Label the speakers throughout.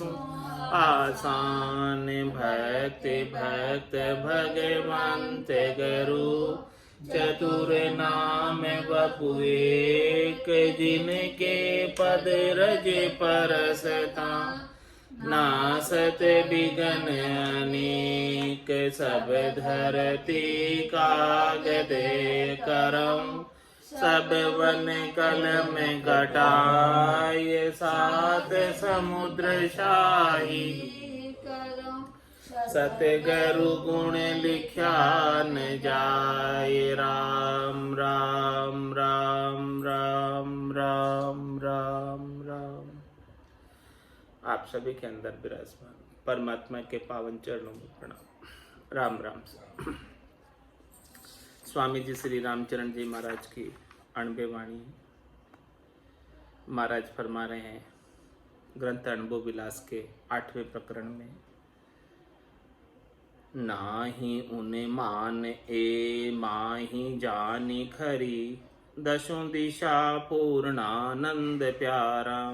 Speaker 1: आसान भक्ति भक्त भगवंत गुरु चतुर नाम वपु एक जिनके पद रज परसता नासत बिघन अनेक सब धरती कागद करम सब वन कलम घटाय सात समुद्र शाही सतगुरु गुण लिख्या न जाय राम राम राम राम राम राम राम। आप सभी के अंदर विराजमान परमात्मा के पावन चरणों में प्रणाम। राम राम। स्वामी जी श्री रामचरण जी महाराज की अणबे वाणी। महाराज फरमा रहे हैं ग्रंथ अनुभव विलास के 8वें प्रकरण में, नाही उन्हें मान ए माही जानी खरी दशों दिशा पूर्णानंद प्यारा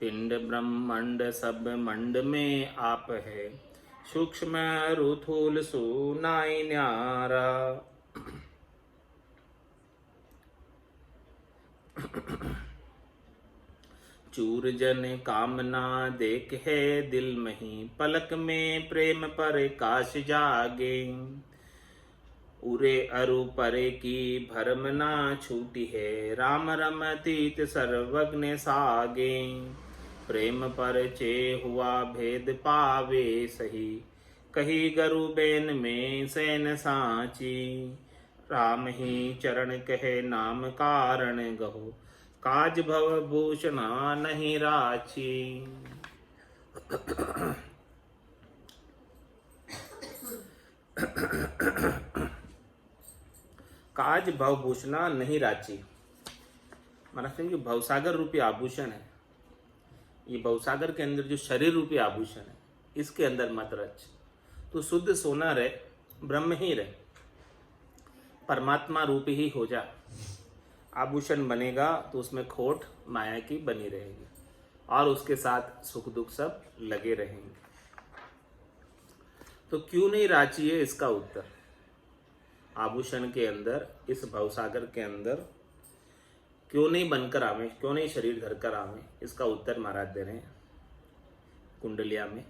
Speaker 1: पिंड ब्रह्मंड सब मंड में आप है सूक्ष्म रुथुल सुनाई न्यारा। चूर जन कामना देख है दिल मही पलक में प्रेम पर काश जागे उरे अरु परे की भरम ना छूटी है राम रमतीत सर्वज्ञ सागे प्रेम पर चे हुआ भेद पावे सही कही गरु बेन में सैन साची राम ही चरण कहे नाम कारण गहो काज भव भूषणा नहीं राची। काज भवभूषणा नहीं राची। महाराज जो भवसागर रूपी आभूषण है, ये भवसागर के अंदर जो शरीर रूपी आभूषण है, इसके अंदर मत रच। तो शुद्ध सोना रहे, ब्रह्म ही रहे, परमात्मा रूपी ही हो जा। आभूषण बनेगा तो उसमें खोट माया की बनी रहेगी और उसके साथ सुख दुख सब लगे रहेंगे। तो क्यों नहीं राची है इसका उत्तर। आभूषण के अंदर, इस भवसागर के अंदर क्यों नहीं बनकर आवे, क्यों नहीं शरीर धरकर आवे, इसका उत्तर महाराज दे रहे हैं कुंडलिया में।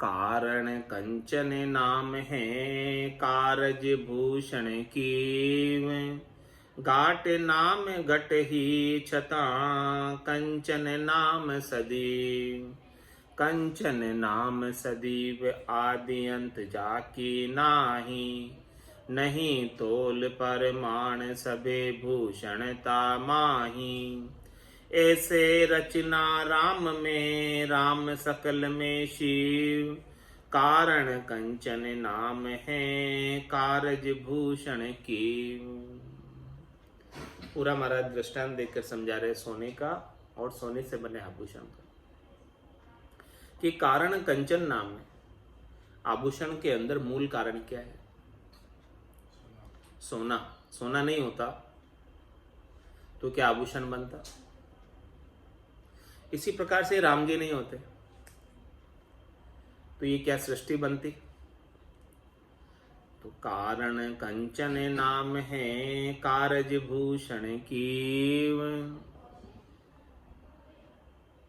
Speaker 1: कारण कंचन नाम है कारज भूषण की घाट नाम घट ही छता कंचन नाम सदीव कंचन नाम सदीव आदि अंत जाकी नाही नहीं तोल परमाण सबे भूषणता माही ऐसे रचना राम में राम सकल में शिव कारण कंचन नाम है कारज भूषण की। पूरा महाराज दृष्टांत देकर समझा रहे सोने का और सोने से बने आभूषण का कि कारण कंचन नाम है। आभूषण के अंदर मूल कारण क्या है? सोना। सोना नहीं होता तो क्या आभूषण बनता? इसी प्रकार से राम जी नहीं होते तो ये क्या सृष्टि बनती? तो कारण कंचन नाम है कारज भूषण की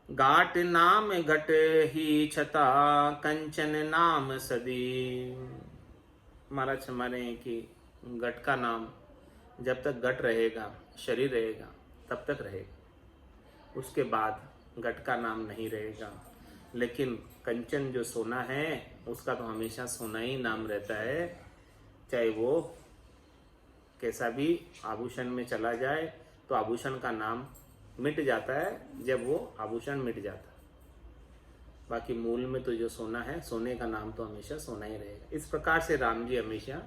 Speaker 1: घाट नाम घट ही छता कंचन नाम सदी। महाराज हमारे हैं कि घट का नाम जब तक घट रहेगा, शरीर रहेगा, तब तक रहेगा, उसके बाद घट का नाम नहीं रहेगा। लेकिन कंचन जो सोना है उसका तो हमेशा सोना ही नाम रहता है, चाहे वो कैसा भी आभूषण में चला जाए तो आभूषण का नाम मिट जाता है जब वो आभूषण मिट जाता है। बाकी मूल में तो जो सोना है, सोने का नाम तो हमेशा सोना ही रहेगा। इस प्रकार से राम जी हमेशा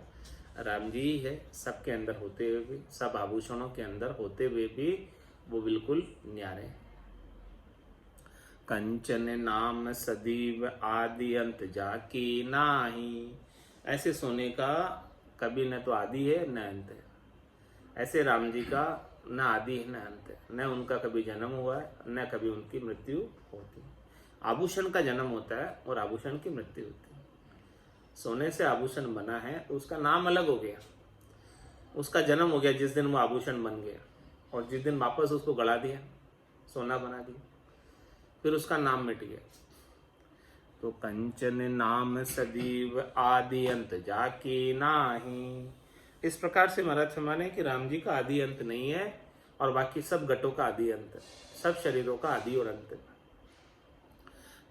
Speaker 1: राम जी ही है, सबके अंदर होते हुए भी, सब आभूषणों के अंदर होते हुए भी वो बिल्कुल न्यारे हैं। कंचन नाम सदीव आदि अंत जाकी नाही। ऐसे सोने का कभी न तो आदि है न अंत है। ऐसे राम जी का न आदि है न अंत है, न उनका कभी जन्म हुआ है न कभी उनकी मृत्यु होती। आभूषण का जन्म होता है और आभूषण की मृत्यु होती है। सोने से आभूषण बना है तो उसका नाम अलग हो गया, उसका जन्म हो गया जिस दिन वो आभूषण बन गया, और जिस दिन वापस उसको गढ़ा दिया, सोना बना दिया, फिर उसका नाम मिट गया। तो कंचन नाम सदैव आदि अंत जाकी नाही। इस प्रकार से महाराज फरमाने कि राम जी का आदि अंत नहीं है और बाकी सब घटों का आदि अंत है, सब शरीरों का आदि और अंत है।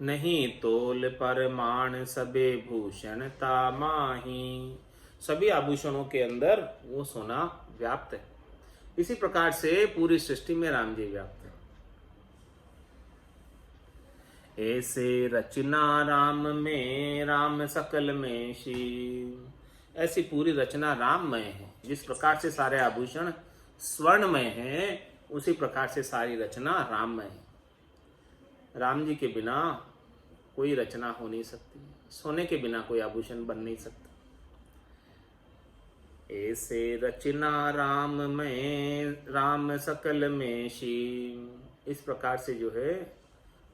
Speaker 1: नहीं तोल परमाण सबे भूषण तामाही। सभी आभूषणों के अंदर वो सोना व्याप्त है। इसी प्रकार से पूरी सृष्टि में राम जी व्याप्त है। ऐसे रचना राम में राम सकल में शिव। ऐसी पूरी रचना राममय है। जिस प्रकार से सारे आभूषण स्वर्णमय हैं, उसी प्रकार से सारी रचना राममय है। राम जी के बिना कोई रचना हो नहीं सकती, सोने के बिना कोई आभूषण बन नहीं सकता। ऐसे रचना राम में राम सकल में शिव। इस प्रकार से जो है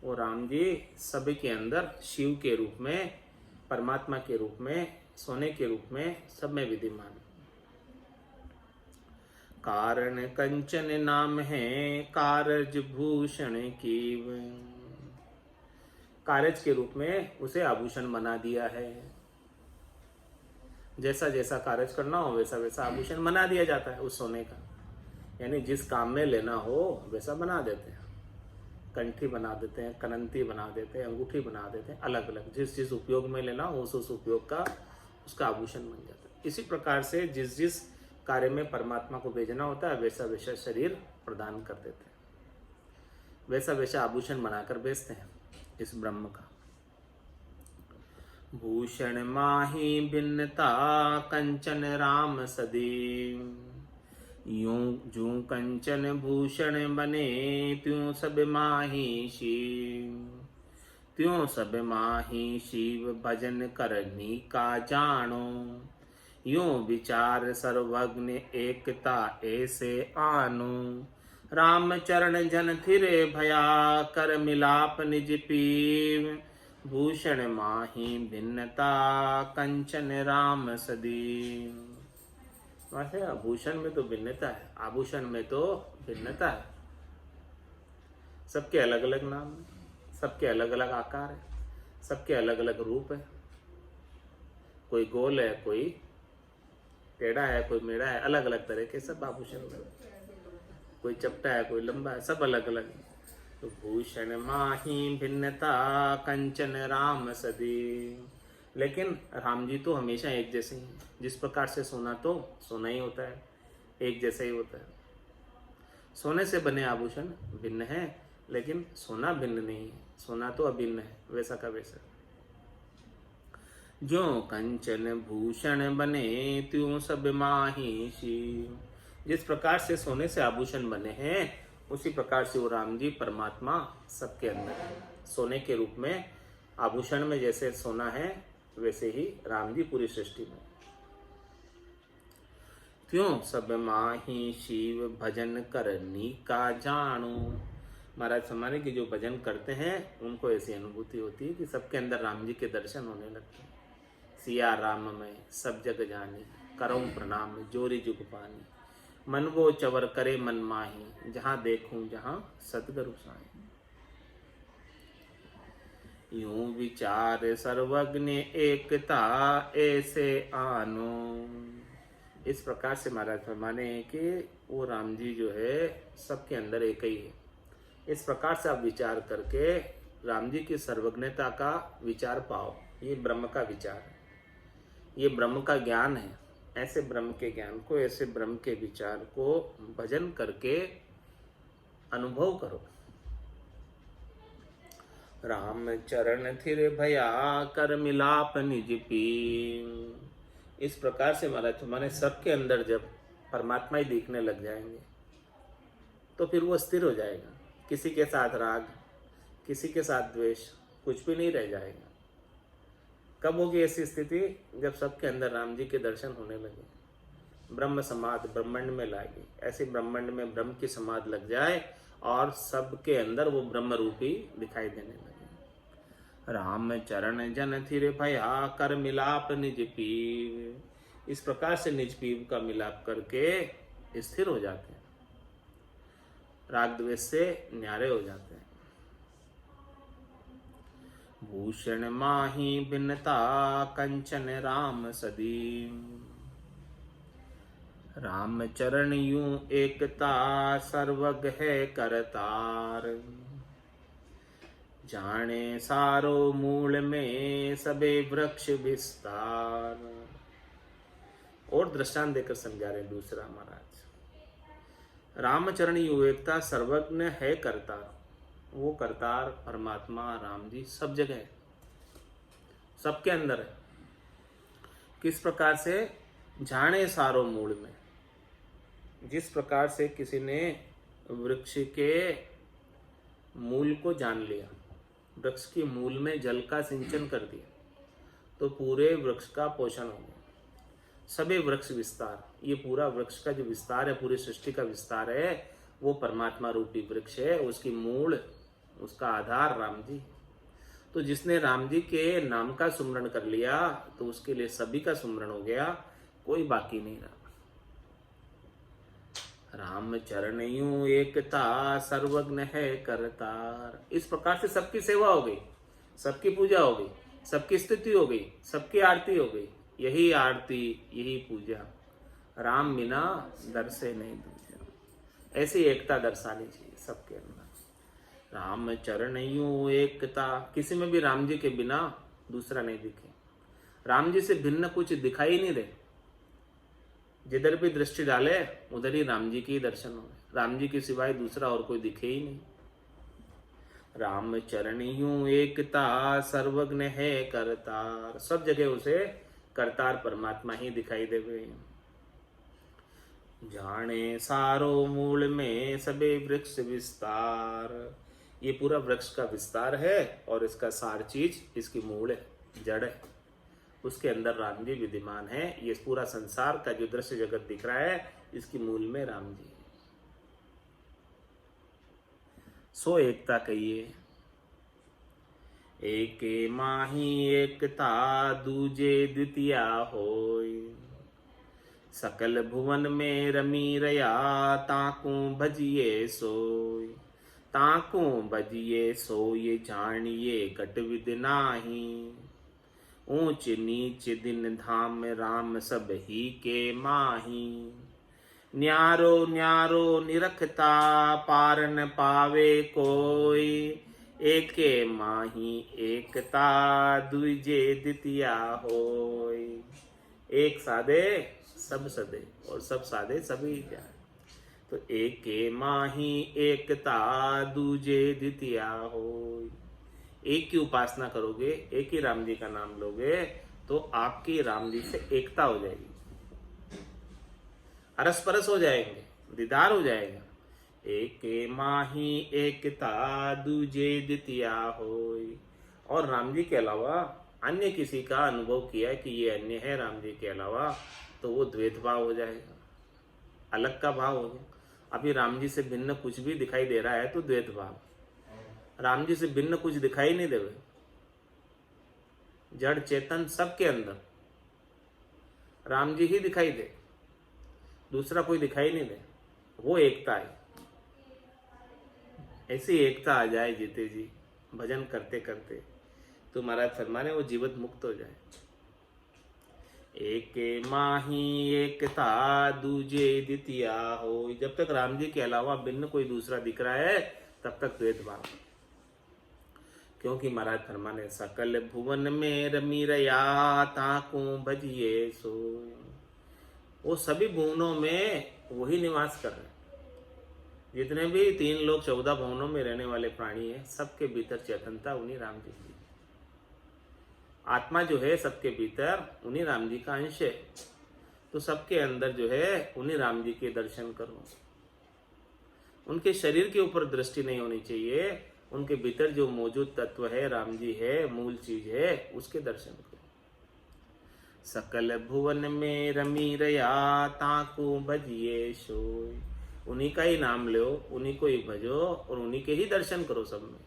Speaker 1: वो राम जी सभी के अंदर शिव के रूप में, परमात्मा के रूप में, सोने के रूप में सब में विद्यमान। कारण कंचन नाम है कारज भूषण कीव। कारज के रूप में उसे आभूषण बना दिया है। जैसा जैसा कारज करना हो वैसा वैसा आभूषण बना दिया जाता है उस सोने का। यानी जिस काम में लेना हो वैसा बना देते हैं। कंठी बना देते हैं, कनंती बना देते हैं, अंगूठी बना देते हैं, अलग अलग जिस जिस उपयोग में लेना हो उस उपयोग का उसका आभूषण बन जाता है। इसी प्रकार से जिस जिस कार्य में परमात्मा को भेजना होता है वैसा वैसा शरीर प्रदान कर देते हैं, वैसा वैसा आभूषण बनाकर बेचते हैं इस ब्रह्म का। भूषण माही भिन्नता कंचन राम सदैव। यूं जूं कंचन भूषण बने त्यों सब माही शिव। त्यों सब माही शिव भजन करनी का जानो। यूं विचार सर्वज्ञ एकता ऐसे आनो। राम चरण जन थिरे भया कर मिलाप निज पीव। भूषण माही भिन्नता कंचन राम सदैव। वैसे आभूषण में तो भिन्नता है, आभूषण में तो भिन्नता है। सबके अलग अलग नाम है, सबके अलग अलग आकार है, सबके अलग अलग रूप है। कोई गोल है, कोई टेढ़ा है, कोई मेढ़ा है, अलग अलग तरह के सब आभूषण में। कोई चपटा है, कोई लंबा है, सब अलग अलग है। तो भूषण माही भिन्नता कंचन राम सदैव। लेकिन राम जी तो हमेशा एक जैसे ही। जिस प्रकार से सोना तो सोना ही होता है, एक जैसा ही होता है। सोने से बने आभूषण भिन्न है, लेकिन सोना भिन्न नहीं है, सोना तो अभिन्न है, वैसा का वैसा। जो कंचन भूषण बने त्यों सब माही शिव। जिस प्रकार से सोने से आभूषण बने हैं उसी प्रकार से वो राम जी परमात्मा सबके अंदर है। सोने के रूप में, आभूषण में जैसे सोना है वैसे ही राम जी पूरी सृष्टि में। त्यों सब माही शिव भजन करनी का जानो। महाराज हमारे की जो भजन करते हैं उनको ऐसी अनुभूति होती है कि सबके अंदर राम जी के दर्शन होने लगते हैं। सिया राम में सब जग जानी, करऊं प्रणाम जोरी जुग पानी। मन वो चवर करे मन माही, जहाँ देखूं जहाँ सतगुरु साईं। यूं विचार सर्वज्ञ एकता ऐसे आनो। इस प्रकार से महाराज फरमाने हैं कि वो राम जी जो है सबके अंदर एक ही है। इस प्रकार से आप विचार करके राम जी की सर्वज्ञता का विचार पाओ। ये ब्रह्म का विचार है, ये ब्रह्म का ज्ञान है। ऐसे ब्रह्म के ज्ञान को, ऐसे ब्रह्म के विचार को भजन करके अनुभव करो। राम चरण थिर भया कर मिलाप निज पीव। इस प्रकार से महाराज तुम्हारे सबके अंदर जब परमात्मा ही दिखने लग जाएंगे तो फिर वो स्थिर हो जाएगा। किसी के साथ राग, किसी के साथ द्वेष, कुछ भी नहीं रह जाएगा। कब होगी ऐसी स्थिति? जब सबके अंदर राम जी के दर्शन होने लगे, ब्रह्म समाध ब्रह्मांड में लाएगी। ऐसे ब्रह्मांड में ब्रह्म की समाध लग जाए और सबके अंदर वो ब्रह्म रूपी दिखाई देने लगे। राम चरण जन थिर भया कर मिलाप निज पीव। इस प्रकार से निज पीव का मिलाप करके स्थिर हो जाते हैं, राग द्वेष से न्यारे हो जाते हैं। भूषण माही भिन्नता कंचन राम सदी। राम चरण यूं एकता सर्वग है करतार। जाने सारो मूल में सबे वृक्ष विस्तार। और दृष्टांत देकर समझा रहे दूसरा महाराज। रामचरण यूं एकता सर्वज्ञ है करतार। वो करतार परमात्मा राम जी सब जगह है, सबके अंदर है। किस प्रकार से? जाने सारो मूल में। जिस प्रकार से किसी ने वृक्ष के मूल को जान लिया, वृक्ष के मूल में जल का सिंचन कर दिया, तो पूरे वृक्ष का पोषण हो गया। सबे वृक्ष विस्तार, ये पूरा वृक्ष का जो विस्तार है, पूरी सृष्टि का विस्तार है, वो परमात्मा रूपी वृक्ष है। उसकी मूल, उसका आधार राम जी। तो जिसने राम जी के नाम का सुमरण कर लिया, तो उसके लिए सभी का सुमरण हो गया, कोई बाकी नहीं रहा। राम चरण यूं एकता सर्वज्ञ है करतार। इस प्रकार से सबकी सेवा हो गई, सबकी पूजा हो गई, सबकी स्तुति हो गई, सबकी आरती हो गई। यही आरती, यही पूजा, राम बिना दर से नहीं दूजा। ऐसी एकता दर्शानी चाहिए सबके अंदर। राम चरण यूं एकता, किसी में भी राम जी के बिना दूसरा नहीं दिखे। राम जी से भिन्न कुछ दिखाई नहीं दे। जिधर भी दृष्टि डाले उधर ही राम जी के दर्शन हो। राम जी के सिवाय दूसरा और कोई दिखे ही नहीं। राम चरण यूं एकता सर्वज्ञ है करतार। सब जगह उसे करतार परमात्मा ही दिखाई देवे। जाने सारो मूल में सबे वृक्ष विस्तार। ये पूरा वृक्ष का विस्तार है और इसका सार चीज इसकी मूल है, जड़ है। उसके अंदर राम जी विद्यमान है। ये पूरा संसार का जो दृश्य जगत दिख रहा है, इसकी मूल में राम जी है। सो एकता कहिए। एके माही एकता दूजे द्वितीया होय। सकल भुवन में रमी रया ताकू भजिए सोय। ताकू भजिए सोय जानिए कट विद नाही। ऊंच नीच दिन धाम राम सब ही के माही। न्यारो न्यारो निरखता पार न पावे कोई। एके माही एकता दूजे द्वितीया होय। एक साधे सब सदे और सब साधे सभी जाए। तो एके माही एकता दूजे द्वितीया होय। एक की उपासना करोगे, एक ही राम जी का नाम लोगे, तो आपकी राम जी से एकता हो जाएगी, अरस परस हो जाएंगे, दीदार हो जाएगा। एके माही एकता दूजे द्वितीया होय। और राम जी के अलावा अन्य किसी का अनुभव किया कि ये अन्य है राम जी के अलावा, तो वो द्वैत भाव हो जाएगा, अलग का भाव हो जाएगा। अभी राम जी से भिन्न कुछ भी दिखाई दे रहा है तो द्वैत भाव। राम जी से भिन्न कुछ दिखाई नहीं देवे। जड़ चेतन सबके अंदर राम जी ही दिखाई दे, दूसरा कोई दिखाई नहीं दे। वो एकता है। ऐसी एकता आ जाए जीते जी भजन करते करते, तो महाराज फरमाने वो जीवित मुक्त हो जाए। एके माही एकता दूजे द्वितीया हो। जब तक राम जी के अलावा भिन्न कोई दूसरा दिख रहा है, तब तक द्वैत भाव। क्योंकि महाराज फरमाने सकल भुवन में रमी रया ताकू भजिए सो। वो सभी भुवनों में वही निवास कर रहे हैं। जितने भी 3 लोक 14 भुवनों में रहने वाले प्राणी है, सबके भीतर चेतनता उन्हीं राम जी की। आत्मा जो है सबके भीतर उन्हीं राम जी का अंश है। तो सबके अंदर जो है उन्हीं राम जी के दर्शन करो। उनके शरीर के ऊपर दृष्टि नहीं होनी चाहिए। उनके भीतर जो मौजूद तत्व है, राम जी है, मूल चीज है, उसके दर्शन करो। सकल भुवन में रमी रया ताकू भजिए सोय। उन्हीं का ही नाम लो, उन्हीं को ही भजो और उन्हीं के ही दर्शन करो सब में,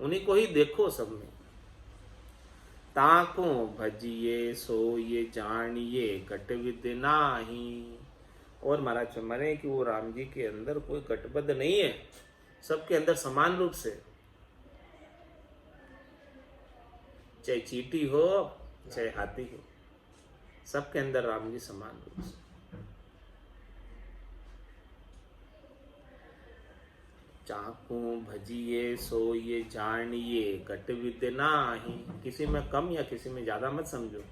Speaker 1: उन्हीं को ही देखो सब में। ताको भजिए सो ये जानिए घट विद नाही। और महाराज मरे कि वो राम जी के अंदर कोई गठबद्ध नहीं है, सबके अंदर समान रूप से, चाहे चींटी हो चाहे हाथी हो, सबके अंदर राम जी समान रूप से। चाकू भजिए सो ये जानिए घट विद नाही। किसी में कम या किसी में ज्यादा मत समझो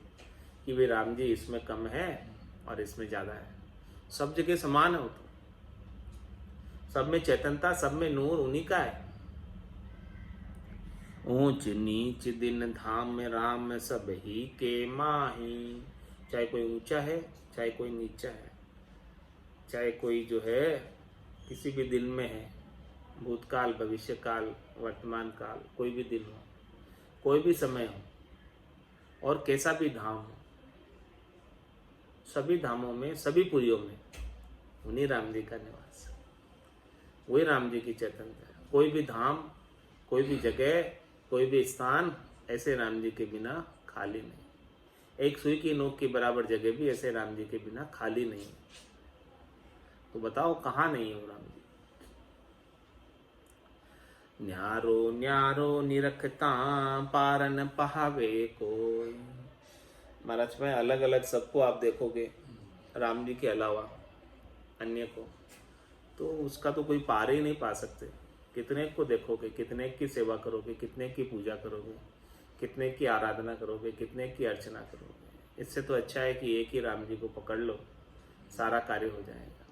Speaker 1: कि वे राम जी इसमें कम है और इसमें ज्यादा है, सब जगह समान है वो तो। सब में चेतनता, सब में नूर उन्हीं का है। ऊंच नीच दिन धाम राम सब ही के माही। चाहे कोई ऊंचा है चाहे कोई नीचा है, चाहे कोई जो है किसी भी दिन में है, भूतकाल भविष्य काल वर्तमान काल, कोई भी दिन हो, कोई भी समय हो और कैसा भी धाम हो, सभी धामों में सभी पुरियों में उन्हीं राम जी का निवास है, वही राम जी की चेतनता है। कोई भी धाम, कोई भी जगह, कोई भी स्थान ऐसे राम जी के बिना खाली नहीं। एक सुई की नोक के बराबर जगह भी ऐसे राम जी के बिना खाली नहीं। तो बताओ कहाँ नहीं है वो राम जी। न्यारो न्यारो निरखता पारन पहावे कोई। महाराज में अलग अलग सबको आप देखोगे राम जी के अलावा अन्य को, तो उसका तो कोई पार ही नहीं पा सकते। कितने को देखोगे, कितने की सेवा करोगे, कितने की पूजा करोगे, कितने की आराधना करोगे, कितने की अर्चना करोगे। इससे तो अच्छा है कि एक ही राम जी को पकड़ लो, सारा कार्य हो जाएगा।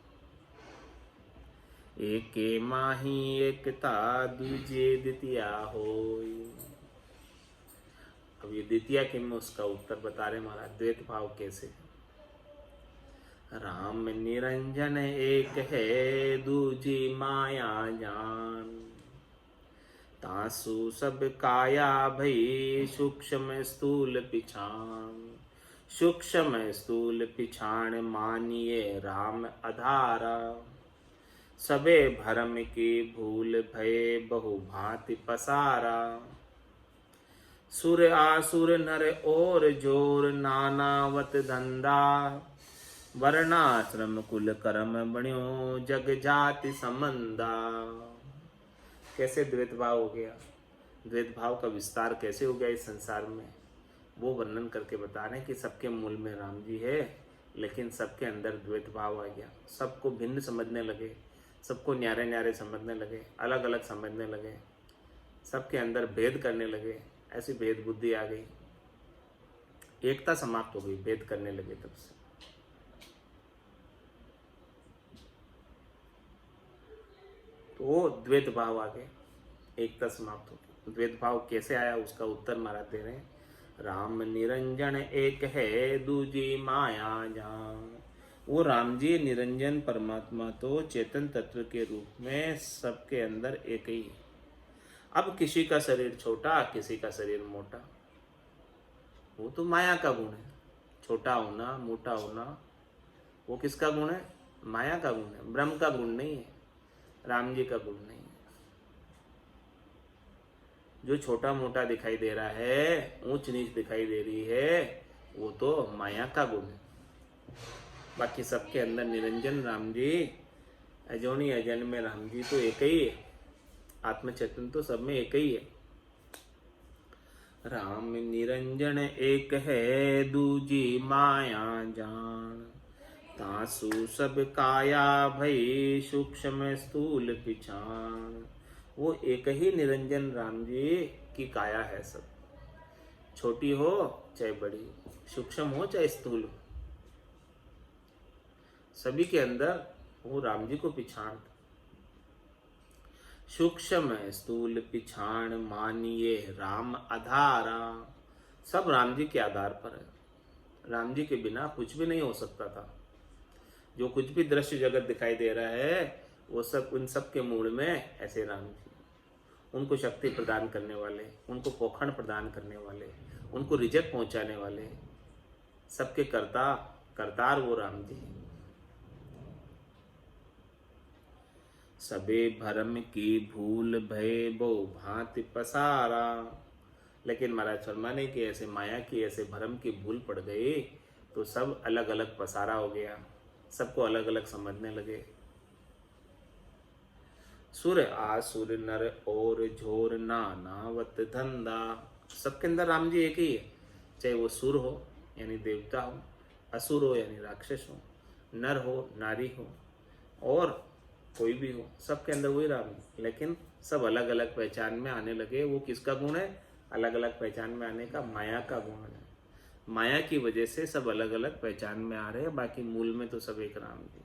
Speaker 1: एक माही एकता दूजे द्वितीया होय। अब ये द्वितीया किम में उसका उत्तर बता रहे महाराज, द्वैत भाव कैसे। राम निरंजन एक है दूजी माया जान। तासु सब काया भई सूक्ष्म स्थूल पिछान। सूक्ष्म स्थूल पिछान मानिए राम आधारा। सबे भरम की भूल भय बहु भांति पसारा। सुर आसुर नर और जोर नानावत धंधा। वर्णाश्रम कुल कर्म बण्यो जग जाति संबंधा। कैसे द्वैत भाव हो गया, द्वैत भाव का विस्तार कैसे हो गया इस संसार में, वो वर्णन करके बता रहे हैं कि सबके मूल में राम जी है, लेकिन सबके अंदर द्वैत भाव आ गया। सबको भिन्न समझने लगे, सबको न्यारे न्यारे समझने लगे, अलग अलग समझने लगे, सबके अंदर भेद करने लगे। ऐसी भेद बुद्धि आ गई, एकता समाप्त हो गई, भेद करने लगे तब से। तो वो द्वैत भाव आ गए, एकता समाप्त हो गई। द्वैत भाव कैसे आया उसका उत्तर महाराज दे रहे हैं। राम निरंजन एक है दूजी माया जान। वो राम जी निरंजन परमात्मा तो चेतन तत्व के रूप में सबके अंदर एक ही है। अब किसी का शरीर छोटा, किसी का शरीर मोटा, वो तो माया का गुण है। छोटा होना, मोटा होना, वो किसका गुण है? माया का गुण है, ब्रह्म का गुण नहीं है, राम जी का गुण नहीं है। जो छोटा मोटा दिखाई दे रहा है, ऊंच नीच दिखाई दे रही है, वो तो माया का गुण है। बाकी सबके अंदर निरंजन राम जी, अजोनी अजन में राम जी तो एक ही है। आत्म चेतन तो सब में एक ही है। राम निरंजन एक है दूजी माया जान। तासु सब काया भई सूक्ष्म स्थूल पिछान। वो एक ही निरंजन राम जी की काया है। सब छोटी हो चाहे बड़ी, सूक्ष्म हो चाहे स्थूल हो, सभी के अंदर वो राम जी को पिछाण। सूक्ष्म स्थूल पिछाण मानिए राम आधारा। सब राम जी के आधार पर है। राम जी के बिना कुछ भी नहीं हो सकता था। जो कुछ भी दृश्य जगत दिखाई दे रहा है, वो सब उन सब के मूल में ऐसे राम जी, उनको शक्ति प्रदान करने वाले, उनको पोखण प्रदान करने वाले, उनको रिजक पहुंचाने वाले, सबके कर्ता करतार वो राम जी। सबे भरम की भूल भय बहु भांति पसारा। लेकिन महाराज फरमाने कि ऐसे माया की, ऐसे भ्रम की भूल पड़ गई तो सब अलग अलग पसारा हो गया, सबको अलग अलग समझने लगे। सुर आसुर नर और झोर नानावत धंधा, सबके अंदर राम जी एक ही है, चाहे वो सुर हो यानी देवता हो, असुर हो यानी राक्षस हो, नर हो नारी हो, और कोई भी हो, सबके अंदर वही राम है। लेकिन सब अलग अलग पहचान में आने लगे। वो किसका गुण है? अलग अलग पहचान में आने का माया का गुण है। माया की वजह से सब अलग अलग पहचान में आ रहे हैं, बाकी मूल में तो सब एक राम जी।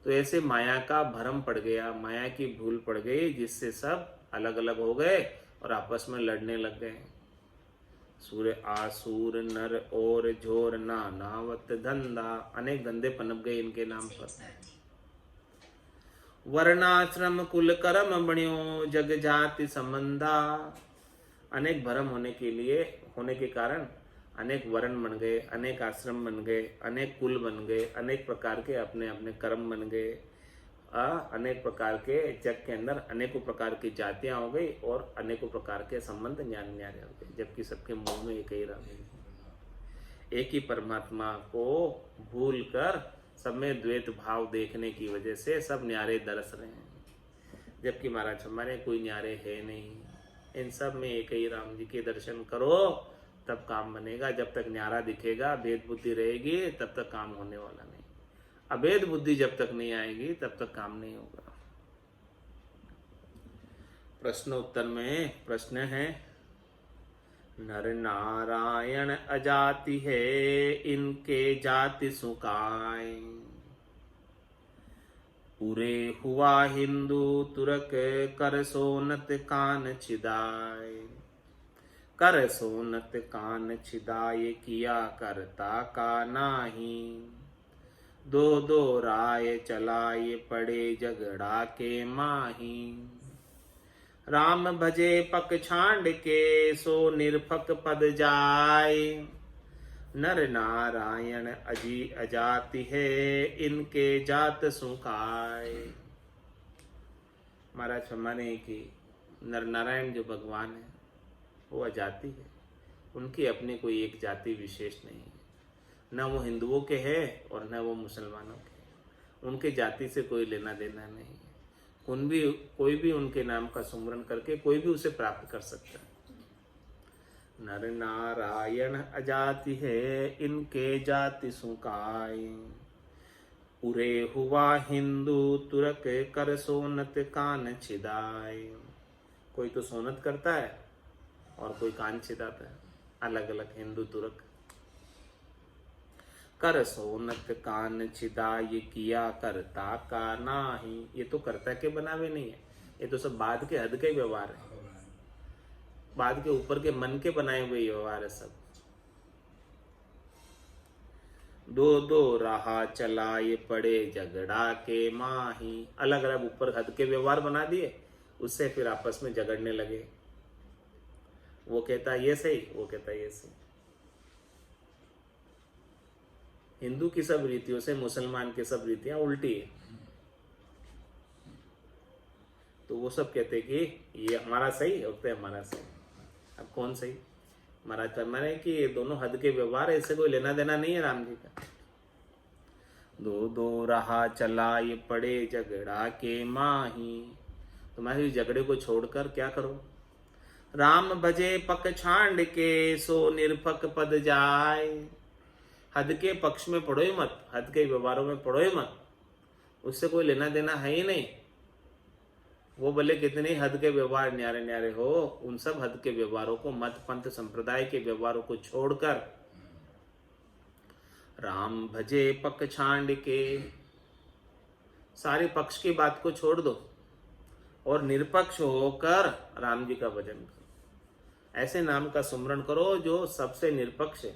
Speaker 1: तो ऐसे माया का भ्रम पड़ गया, माया की भूल पड़ गई, जिससे सब अलग अलग हो गए और आपस में लड़ने लग गए। सूर्य आसूर नर और झोर नानावत धंधा, अनेक धंधे पनप गए इनके नाम पर। वर्णाश्रम कुल कर्म बण्यो जग जाति संबंधा, अनेक भ्रम होने के कारण अनेक वर्ण बन गए, अनेक आश्रम बन गए, अनेक कुल बन गए, अनेक प्रकार के अपने अपने कर्म बन गए, अनेक प्रकार के जग के अंदर अनेकों प्रकार की जातियां हो गई और अनेकों प्रकार के संबंध न्यारे हो गए, जबकि सबके मुंह में एक ही राम है। एक ही परमात्मा को भूल कर सब में द्वैत भाव देखने की वजह से सब न्यारे दरस रहे हैं, जबकि महाराज हमारे कोई न्यारे है नहीं। इन सब में एक ही राम जी के दर्शन करो तब काम बनेगा। जब तक न्यारा दिखेगा, भेद बुद्धि रहेगी, तब तक काम होने वाला नहीं। अभेद बुद्धि जब तक नहीं आएगी तब तक काम नहीं होगा। प्रश्न उत्तर में प्रश्न है, नर नारायण अजाति है, इनके जाति सुकाय। पूरे हुआ हिंदू तुरक, कर सोनत कान छिदाय। कर सोनत कान छिदाय, किया करता का नाही। दो दो राय चलाए, पड़े झगड़ा के माही। राम भजे पक छांड के, सो निरफक पद जाय। नर नारायण अजी अजाति है, इनके जात सुखाय। महाराज फरमाने की नर नारायण जो भगवान है वो अजाति है, उनकी अपनी कोई एक जाति विशेष नहीं है। न वो हिंदुओं के हैं और न वो मुसलमानों के हैं, उनके जाति से कोई लेना देना नहीं है। कोई भी उनके नाम का सुमरन करके कोई भी उसे प्राप्त कर सकता है। नर नारायण अजाति है, इनके जाति सुकाय। उरे हुआ हिंदू तुरक, कर सोनत कान छिदाय। कोई तो सोनत करता है और कोई कान छिदाता है, अलग अलग हिंदू तुरक। कर सोनत कान छिदाय, किया करता का नाही। ये तो करता के बनावे नहीं है, ये तो सब बाद के हद के व्यवहार है, बाद के ऊपर के मन के बनाए हुए व्यवहार है सब। दो दो राह चलाए, पड़े झगड़ा के माही। अलग अलग ऊपर हद के व्यवहार बना दिए, उससे फिर आपस में झगड़ने लगे। वो कहता ये सही, वो कहता ये सही। हिंदू की सब रीतियों से मुसलमान की सब रीतियां उल्टी है, तो वो सब कहते कि ये हमारा सही और तो हमारा सही। अब कौन सही? महाराज फरमाने कि ये दोनों हद के व्यवहार है, इससे कोई लेना देना नहीं है राम जी का। दो दो राह चलाए, पड़े झगड़ा के माही। तुम्हारे झगड़े को छोड़कर क्या करो? राम भजे पक छांड के, सो निरपक पद जाए। हद के पक्ष में पड़ो ही मत, हद के व्यवहारों में पड़ो ही मत, उससे कोई लेना देना है ही नहीं। वो भले कितने हद के व्यवहार न्यारे न्यारे हो, उन सब हद के व्यवहारों को, मत पंथ संप्रदाय के व्यवहारों को छोड़कर राम भजे पक छांड के, सारे पक्ष की बात को छोड़ दो और निरपक्ष होकर राम जी का भजन करो। ऐसे नाम का सुमरण करो जो सबसे निरपक्ष है।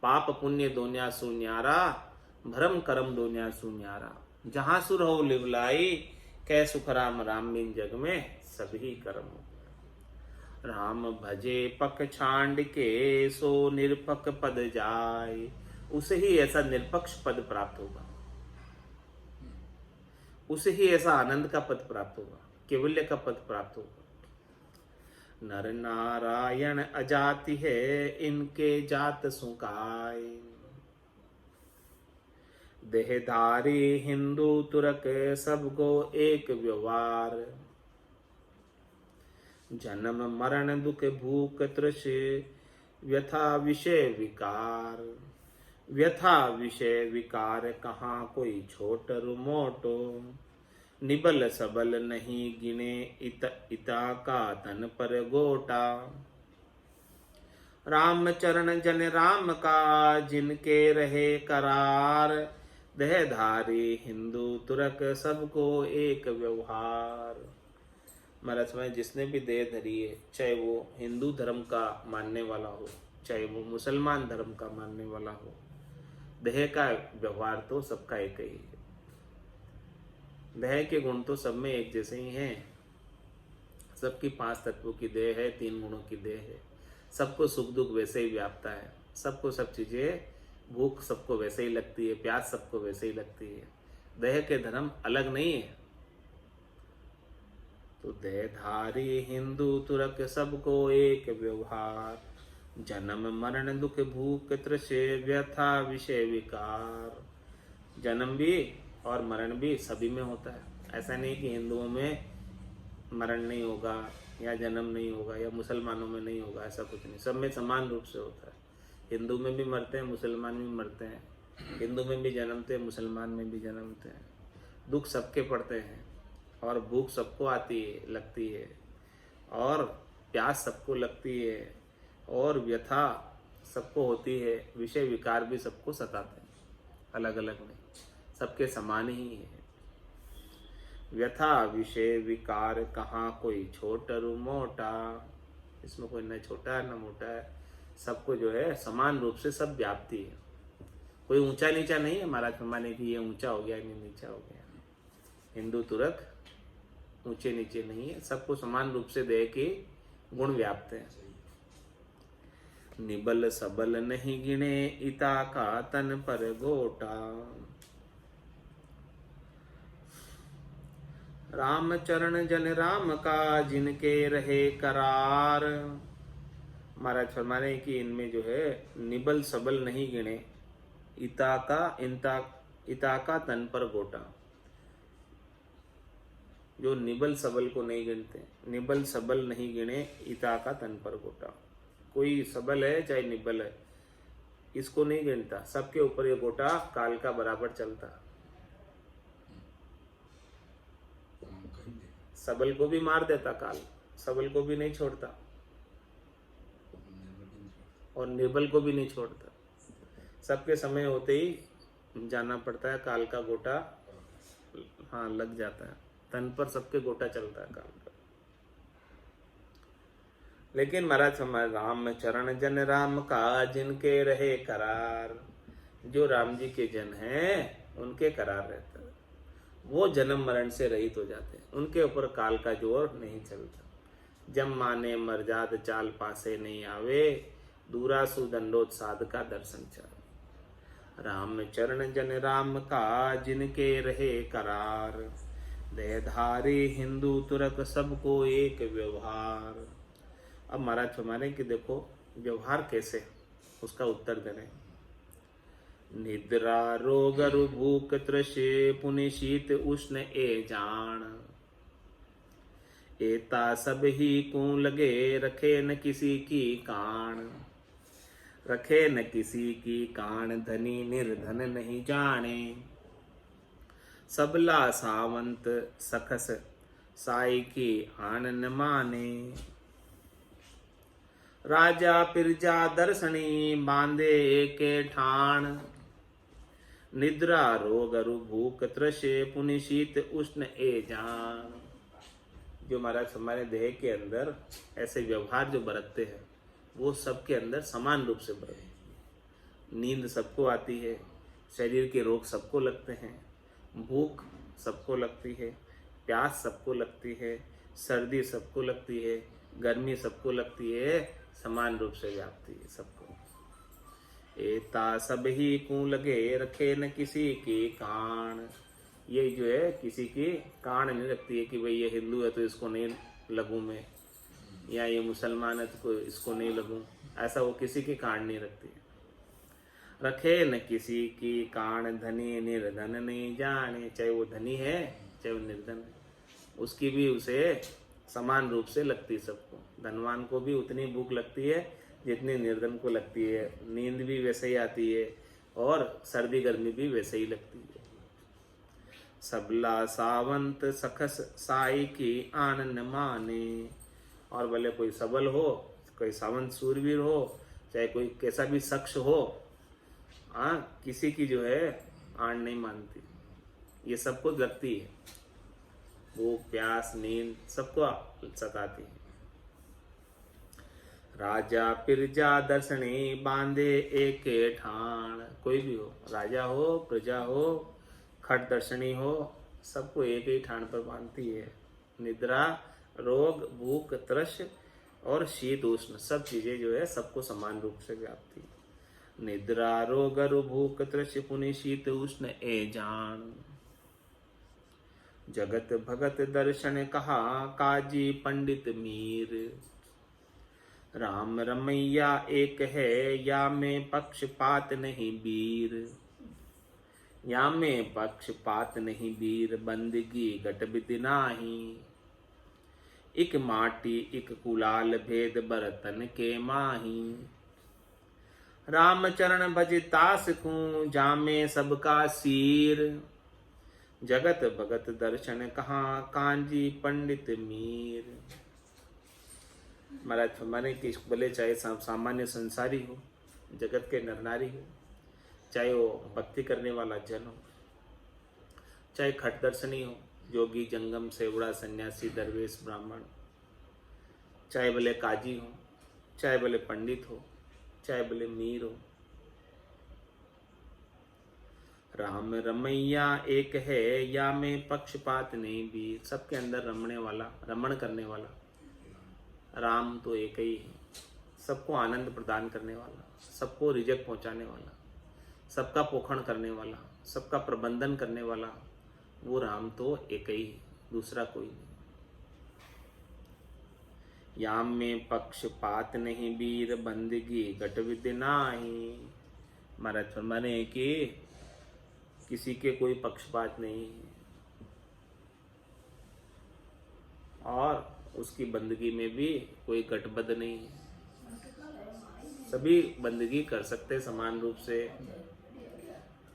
Speaker 1: पाप पुण्य दोन्या सुन्यारा, भरम करम दोन्या सुन्यारा। जहां सुर हो लिवलाई, कै सुख राम राम बिन जग में सभी कर्म। राम भजे पक छांड के, सो निरपक पद जाय। उसे ही ऐसा निरपक्ष पद प्राप्त होगा, उसे ही ऐसा आनंद का पद प्राप्त होगा, केवल्य का पद प्राप्त होगा। नर नारायण अजाति है, इनके जात सुकाय। देहधारी हिंदू तुरक, सबको एक व्यवहार। जन्म मरण दुख भूख तृष, व्यथा विषय विकार। व्यथा विषय विकार, कहाँ कोई छोट रुमोटो। निबल सबल नहीं गिने, इता का तन पर गोटा। राम चरण जन राम का, जिनके रहे करार। देहधारी हिंदू तुरक, सबको एक व्यवहार। महाराज में जिसने भी देह धरी है, चाहे वो हिंदू धर्म का मानने वाला हो, चाहे वो मुसलमान धर्म का मानने वाला हो, देह का व्यवहार तो सबका एक ही है। देह के गुण तो सब में एक जैसे ही हैं। सबकी 5 तत्वों की देह है, 3 गुणों की देह है। सबको सुख दुख वैसे ही व्यापता है। सबको सब चीजें, भूख सबको वैसे ही लगती है, प्यास सबको वैसे ही लगती है। देह के धर्म अलग नहीं है। तो देहधारी हिंदू तुरक, सबको एक व्यवहार। जन्म मरण दुख भूख तृष, व्यथा विषय विकार। जन्म भी और मरण भी सभी में होता है। ऐसा नहीं कि हिंदुओं में मरण नहीं होगा या जन्म नहीं होगा या मुसलमानों में नहीं होगा, ऐसा कुछ नहीं। सब में समान रूप से होता है। हिंदू में भी मरते हैं, मुसलमान में भी मरते हैं। हिंदू में भी जन्मते हैं, मुसलमान में भी जन्मते हैं। दुख सबके पड़ते हैं और भूख सबको आती है, लगती है, और प्यास सबको लगती है, और व्यथा सबको होती है। विषय विकार भी सबको सताते हैं, अलग अलग नहीं, सबके समान ही है। व्यथा विषय विकार, कहाँ कोई छोटा रु मोटा। इसमें कोई न छोटा है न मोटा है, सबको जो है समान रूप से सब व्याप्ति है। कोई ऊंचा नीचा नहीं है महाराज फरमाने की ये ऊंचा हो गया ये नीचा हो गया। हिंदू तुरक ऊंचे नीचे नहीं है, सबको समान रूप से देह के गुण व्याप्त हैं। निबल सबल नहीं गिने, इता का तन पर गोटा। राम चरण जन राम का, जिनके रहे करार। महाराज फरमाने कि इनमें जो है निबल सबल नहीं गिने, इता का तन पर गोटा। जो निबल सबल को नहीं गिनते, निबल सबल नहीं गिने, इता का तन पर गोटा। कोई सबल है चाहे निबल है, इसको नहीं गिनता, सबके ऊपर ये गोटा काल का बराबर चलता। सबल को भी मार देता काल, सबल को भी नहीं छोड़ता और निर्बल को भी नहीं छोड़ता। सबके समय होते ही जाना पड़ता है, काल का गोटा हाँ लग जाता है, तन पर सबके गोटा चलता है काल का। लेकिन महाराज हमारे राम चरण जन राम का, जिनके रहे करार। जो राम जी के जन हैं उनके करार रहता है, वो जन्म मरण से रहित हो जाते हैं, उनके ऊपर काल का जोर नहीं चलता। जब माने मर्जाद चाल पासे नहीं आवे, दूरा सुदंडोत साध का दर्शन चाहे। राम चरण जन राम का, जिनके रहे करार। देहधारी हिंदू तुरक, सबको एक व्यवहार। अब महाराज फरमाने कि देखो व्यवहार कैसे, उसका उत्तर दे रहे हैं। निद्रा रोग रु भूख तृष, पुनि शीत उष्ण ए जान। एता सब ही को लगे, रखे न किसी की कान। रखे न किसी की कान, धनी निर्धन नहीं जाने। सबला सावंत सखस, साई की आन न माने। राजा पिरजा दर्शनी, बांधे के ठाण। निद्रा रोग रु भूख तृष, पुनि शीत उष्ण ए जान। जो महाराज हमारे देह के अंदर ऐसे व्यवहार जो बरतते हैं, वो सबके अंदर समान रूप से बरतते। नींद सबको आती है, शरीर के रोग सबको लगते हैं, भूख सबको लगती है, प्यास सबको लगती है, सर्दी सबको लगती है, गर्मी सबको लगती है, समान रूप से व्याप्ति है सबको। एता सब ही को लगे, रखे न किसी की कान। ये जो है किसी की कान नहीं रखती है कि भाई ये हिंदू है तो इसको नहीं लगूं मैं, या ये मुसलमान है तो इसको नहीं लगूं, ऐसा वो किसी की कान नहीं रखती। रखे न किसी की कान धनी निर्धन नहीं जाने, चाहे वो धनी है चाहे वो निर्धन है, उसकी भी उसे समान रूप से लगती है सबको। धनवान को भी उतनी भूख लगती है जितनी निर्धन को लगती है, नींद भी वैसे ही आती है और सर्दी गर्मी भी वैसे ही लगती है। सबला सावंत सखस साई की आनंद माने, और भले कोई सबल हो, कोई सावंत सूरवीर हो, चाहे कोई कैसा भी शख्स हो, किसी की जो है आन नहीं मानती, ये सबको लगती है। भूख प्यास नींद सबको सताती है। राजा प्रजा दर्शनी बांधे एक ठाण, कोई भी हो, राजा हो प्रजा हो खट दर्शनी हो, सबको एक ही ठाण पर बांधती है। निद्रा रोग भूख तृष और शीत उष्ण सब चीजें जो है सबको समान रूप से व्याप्ति। निद्रा रोग भूख तृष पुनि शीत उष्ण ए जान, जगत भगत दर्शन कहा काजी पंडित मीर। राम रमैया एक है या में पक्षपात नहीं वीर, या में पक्षपात नहीं वीर, बंदगी घट बिद नाही। इक माटी इक कुलाल भेद बर्तन के माही। राम चरण भज तास को जामे सबका सीर, जगत भगत दर्शन कहाँ कांजी पंडित मीर। महाराज फरमाने कि भले चाहे सामान्य संसारी हो, जगत के नर नारी हो, चाहे वो भक्ति करने वाला जन हो, चाहे खट दर्शनी हो, जोगी जंगम सेवड़ा सन्यासी दरवेश ब्राह्मण, चाहे भले काजी हो, चाहे भले पंडित हो, चाहे भले मीर हो, राम रमैया एक है या में पक्षपात नहीं भी, सबके अंदर रमने वाला रमण करने वाला राम तो एक ही है। सबको आनंद प्रदान करने वाला, सबको रिजक पहुंचाने वाला, सबका पोषण करने वाला, सबका प्रबंधन करने वाला, वो राम तो एक ही है, दूसरा कोई नहीं। याम में पक्षपात नहीं वीर, बंदगी घट विद नाही। महाराज फरमाने कि किसी के कोई पक्षपात नहीं है और उसकी बंदगी में भी कोई गठबद्ध नहीं है, सभी बंदगी कर सकते समान रूप से,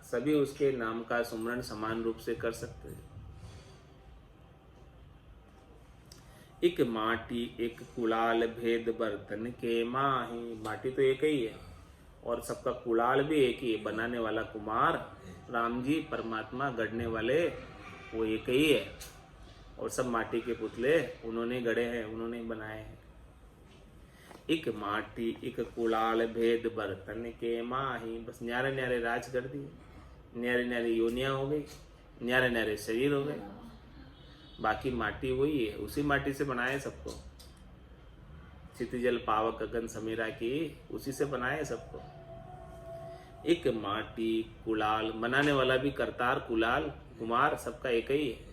Speaker 1: सभी उसके नाम का सुमरण समान रूप से कर सकते हैं। एक माटी एक कुलाल भेद बर्तन के माही, माटी तो एक ही है और सबका कुलाल भी एक ही है, बनाने वाला कुमार राम जी परमात्मा, गढ़ने वाले वो एक ही है और सब माटी के पुतले उन्होंने गढ़े हैं, उन्होंने बनाए हैं। एक माटी एक कुलाल भेद बर्तन के माही, बस न्यारे न्यारे राज कर दिए, न्यारे न्यारे योनियां हो गई, न्यारे न्यारे शरीर हो गए, बाकी माटी वही है, उसी माटी से बनाए सबको। क्षितिजल पावक गगन समीरा की उसी से बनाए सबको। एक माटी कुलाल, बनाने वाला भी करतार कुलाल कुमार सबका एक ही है।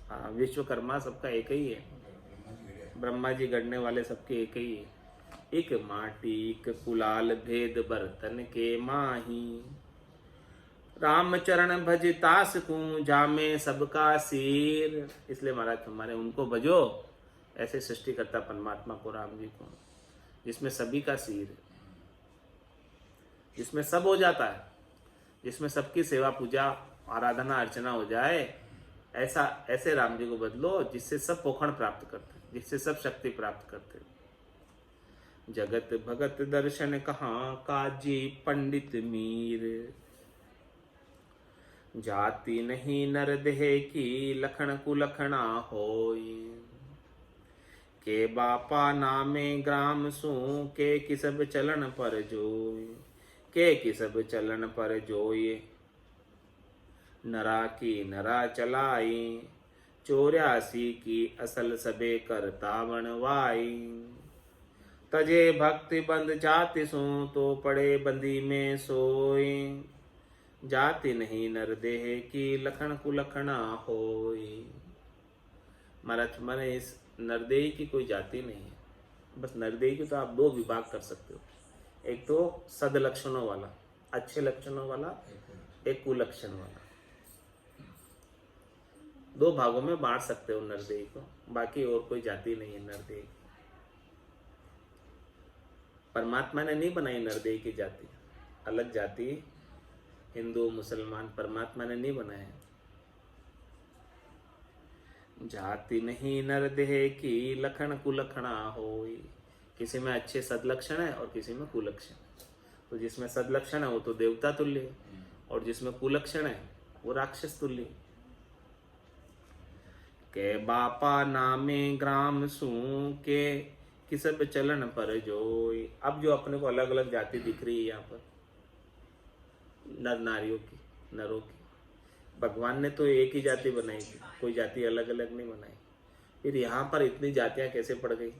Speaker 1: हाँ, विश्वकर्मा सबका एक ही है, ब्रह्मा जी गढ़ने वाले सबके एक ही है। एक माटी एक कुलाल भेद बर्तन के माही, राम चरण भज तास को जामे सबका सिर। इसलिए महाराज हमारे उनको भजो, ऐसे सृष्टि करता परमात्मा को, राम जी को, जिसमें सभी का सिर है, जिसमें सब हो जाता है, जिसमें सबकी सेवा पूजा आराधना अर्चना हो जाए, ऐसे राम जी को बदलो जिससे सब पोषण प्राप्त करते, जिससे सब शक्ति प्राप्त करते। जगत भगत दर्शन कहाँ काजी पंडित मीर, जाति नहीं नर देह की लखन कुलखना होय। के बापा नामे ग्राम सु के किसब चलन पर जोय, के किसब चलन पर जोय। नरा की नरा चलाई, 84 की असल सबे करता बनवाई। तजे भक्ति बंद जाति सो तो पड़े बंदी में सोई। जाति नहीं नर देह की लखन कुलखना होई। महाराज माने इस नरदेही की कोई जाति नहीं है, बस नरदेही की तो आप दो विभाग कर सकते हो, एक तो सद लक्षणों वाला, अच्छे लक्षणों वाला, एक कुलक्षण वाला। दो भागों में बांट सकते हो नरदेही को, बाकी और कोई जाति नहीं है नरदेही। परमात्मा ने नहीं बनाई नरदेही की जाति, अलग जाति हिंदू मुसलमान परमात्मा ने नहीं बनाया। जाति नहीं नरदेह की लखन कुलखणा होई। किसी में अच्छे सदलक्षण है और किसी में कुलक्षण है। तो जिसमें सदलक्षण है वो तो देवता तुल्य है, और जिसमें कुलक्षण है वो राक्षस तुल्य है। के बापा नामे ग्राम सू के किसब चलन पर जोई। अब जो अपने को अलग अलग जाति दिख रही है यहाँ पर नर नारियों की, नरों की, भगवान ने तो एक ही जाति बनाई थी, कोई जाति अलग अलग नहीं बनाई। फिर यहाँ पर इतनी जातियाँ कैसे पड़ गई,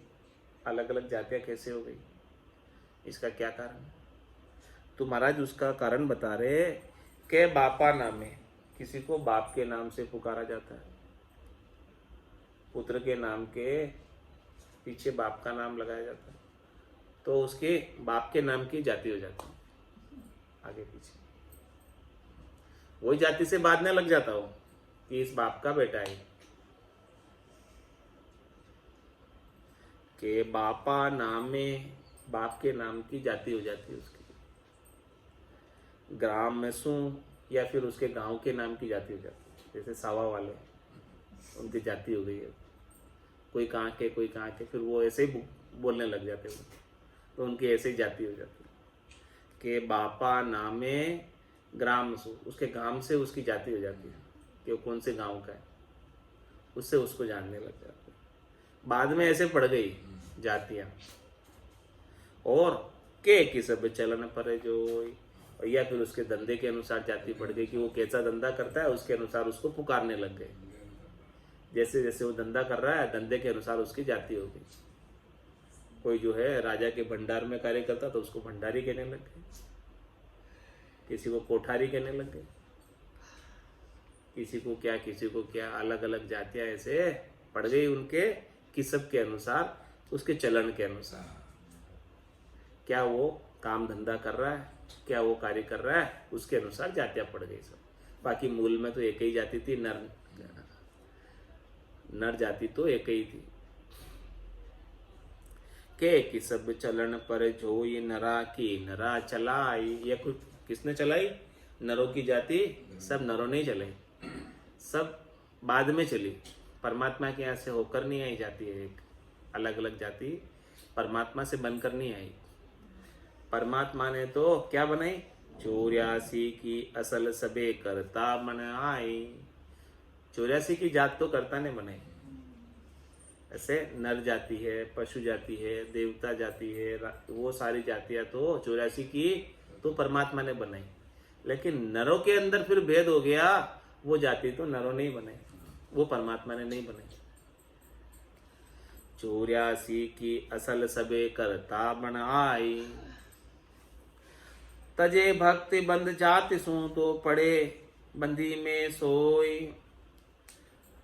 Speaker 1: अलग अलग जातियाँ कैसे हो गई, इसका क्या कारण है? तो महाराज उसका कारण बता रहे के बापा नामे, किसी को बाप के नाम से पुकारा जाता है, पुत्र के नाम के पीछे बाप का नाम लगाया जाता है, तो उसके बाप के नाम की जाति हो जाती है आगे पीछे। वही जाति से बांधने लग जाता हो कि इस बाप का बेटा है। के बापा नामे, बाप के नाम की जाति हो जाती है उसकी। ग्राम में सू, या फिर उसके गांव के नाम की जाति हो जाती है। जैसे सावा वाले, उनकी जाति हो गई है, कोई कहाँ के कोई कहाँ के, फिर वो ऐसे ही बोलने लग जाते हैं, तो उनकी ऐसे ही जाति हो जाती है। के बापा नामे ग्राम सु, उसके गांव से उसकी जाति हो जाती है कि वो कौन से गांव का है, उससे उसको जानने लग जाते हैं। बाद में ऐसे पड़ गई जातियां। और के किसब चलन पर जो, या फिर उसके धंधे के अनुसार जाति पड़ गई कि वो कैसा धंधा करता है उसके अनुसार उसको पुकारने लग गए। जैसे जैसे वो धंधा कर रहा है धंधे के अनुसार उसकी जाति हो गई। कोई जो है राजा के भंडार में कार्य करता तो उसको भंडारी कहने लग गए, किसी को कोठारी कहने लग गए, किसी को क्या, अलग अलग जातियां ऐसे पड़ गई उनके किसब के अनुसार, उसके चलन के अनुसार। क्या वो काम धंधा कर रहा है, क्या वो कार्य कर रहा है, उसके अनुसार जातियां पड़ गई सब। बाकी मूल में तो एक ही जाति थी, नर जाति तो एक ही थी। के किसब चलन पर जो ये नरा की नरा चलाई। ये कुछ किसने चलाई? नरों की जाति सब नरों ने चलाई, सब बाद में चली। परमात्मा के यहाँ से होकर नहीं आई जाती है, एक अलग अलग जाति परमात्मा से बनकर नहीं आई। परमात्मा ने तो क्या बनाई? 84 की असल सबे करता मन आई। 84 की जात तो करता ने बनाई। ऐसे नर जाति है, पशु जाति है, देवता जाति है, वो सारी जातियां तो 84 की तो परमात्मा ने बनाई। लेकिन नरों के अंदर फिर भेद हो गया, वो जाति तो नरों ने ही बनाई, वो परमात्मा ने नहीं बनाई। 84 की असल सबे करता मन आई। तजे भक्ति बंद जाति सू तो पड़े बंदी में सोई।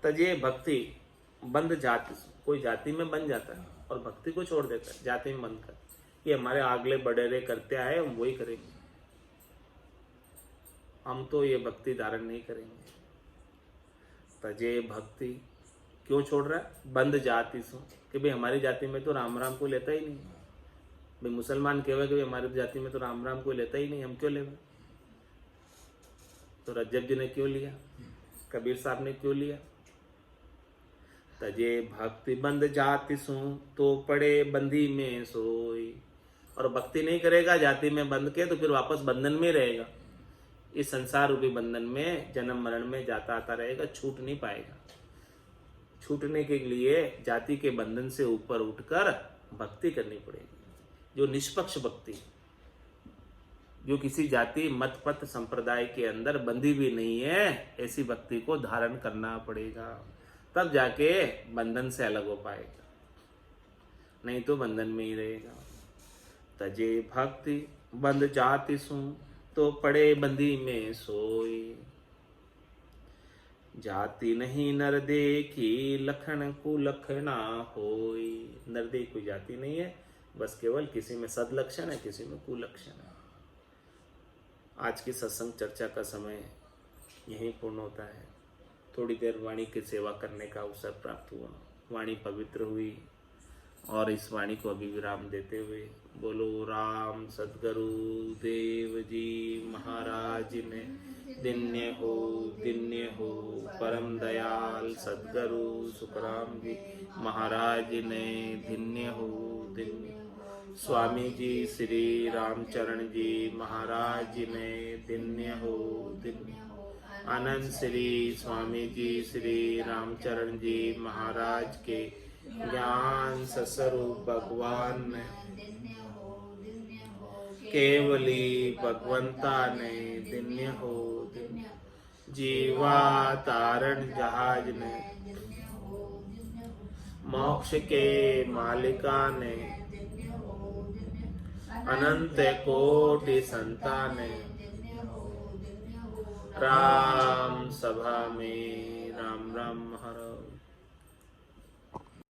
Speaker 1: तजे भक्ति बंद जाति सू, कोई जाति में बन जाता है और भक्ति को छोड़ देता है जाति में बंद कर, ये हमारे आगले बड़ेरे करते आए हम वही करेंगे, हम तो ये भक्ति धारण नहीं करेंगे। तजे भक्ति क्यों छोड़ रहा है? बंद जाति सु, कि भाई हमारी जाति में तो राम राम को लेता ही नहीं। भाई मुसलमान कहे कि भाई हमारी जाति में तो राम राम को लेता ही नहीं, हम क्यों लेंगे? तो रज्जब जी ने क्यों लिया, कबीर साहब ने क्यों लिया? तजे भक्ति बंद जाति सु तो पड़े बंदी में सोई। और भक्ति नहीं करेगा जाति में बंद के तो फिर वापस बंधन में रहेगा, इस संसार रूपी बंधन में जन्म मरण में जाता आता रहेगा, छूट नहीं पाएगा। छूटने के लिए जाति के बंधन से ऊपर उठकर भक्ति करनी पड़ेगी, जो निष्पक्ष भक्ति, जो किसी जाति मत पथ संप्रदाय के अंदर बंधी भी नहीं है, ऐसी भक्ति को धारण करना पड़ेगा, तब जाके बंधन से अलग हो पाएगा, नहीं तो बंधन में ही रहेगा। तजे भक्ति बंद जाति सु तो पड़े बंदी में सोई। जाति नहीं नर देखी लखन कुलखना होई। नर देख कोई जाति नहीं है, बस केवल किसी में सदलक्षण है, किसी में कुलक्षण है। आज की सत्संग चर्चा का समय यहीं पूर्ण होता है। थोड़ी देर वाणी की सेवा करने का अवसर प्राप्त हुआ, वाणी पवित्र हुई और इस वाणी को अभी विराम देते हुए बोलो राम सद्गुरु देव जी महाराज ने दिन्य हो परम दयाल सद्गुरु सुखराम जी महाराज ने दिन्य हो। स्वामी जी श्री रामचरण जी महाराज ने दिन्य हो। आनंद श्री स्वामी जी श्री रामचरण जी महाराज के ज्ञान स्वरूप भगवान ने केवली भगवंता ने दिन्य हो। जीवा तारण जहाज ने मोक्ष के मालिका ने अनंत कोटि संताने राम सभा में राम राम महाराज।